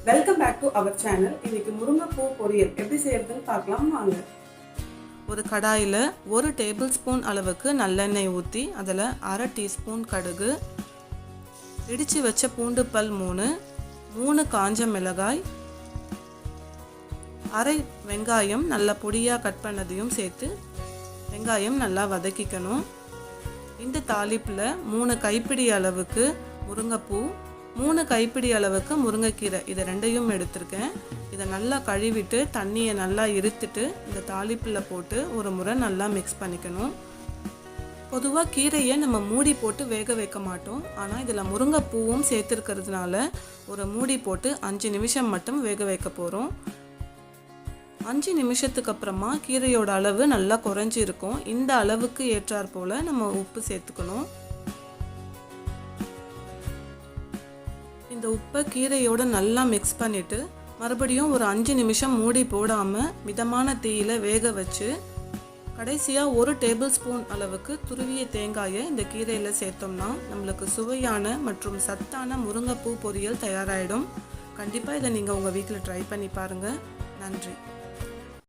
Welcome back to our channel. இன்னைக்கு முருங்கைப்பூ பொரியல் எப்படி செய்யறதுன்னு பார்க்கலாம் வாங்க. ஒரு கடாயில் 1 டேபிள் ஸ்பூன் அளவுக்கு நல்லெண்ணெய் ஊற்றி அதில் 1/2 டீஸ்பூன் கடுகு, இடித்து வச்ச பூண்டு பல் 3 காஞ்ச மிளகாய், 1/2 வெங்காயம் நல்லா பொடியாக கட் பண்ணதையும் சேர்த்து வெங்காயம் நல்லா வதக்கிக்கணும். இந்த தாளிப்பில் 3 கைப்பிடி அளவுக்கு முருங்கைப்பூ, 3 கைப்பிடி அளவுக்கு முருங்கைக்கீரை, இதை ரெண்டையும் எடுத்திருக்கேன். இதை நல்லா கழுவிட்டு தண்ணியை நல்லா இருத்துட்டு இந்த தாளிப்பில் போட்டு ஒரு முறை நல்லா மிக்ஸ் பண்ணிக்கணும். பொதுவாக கீரையை நம்ம மூடி போட்டு வேக வைக்க மாட்டோம், ஆனால் இதில் முருங்கைப்பூவும் சேர்த்துருக்கிறதுனால ஒரு மூடி போட்டு 5 நிமிஷம் மட்டும் வேக வைக்க போகிறோம். 5 நிமிஷத்துக்கு அப்புறமா கீரையோட அளவு நல்லா குறைஞ்சி இருக்கும். இந்த அளவுக்கு ஏற்றாற் போல் நம்ம உப்பு சேர்த்துக்கணும். இந்த உப்பை கீரையோடு நல்லா மிக்ஸ் பண்ணிவிட்டு மறுபடியும் ஒரு 5 நிமிஷம் மூடி போடாமல் மிதமான தீயில் வேக வச்சு கடைசியாக 1 டேபிள் ஸ்பூன் அளவுக்கு துருவிய தேங்காயை இந்த கீரையில் சேர்த்தோம்னா நம்மளுக்கு சுவையான மற்றும் சத்தான முருங்கைப்பூ பொரியல் தயாராகிடும். கண்டிப்பாக இதை நீங்கள் உங்கள் வீட்டில் ட்ரை பண்ணி பாருங்கள். நன்றி.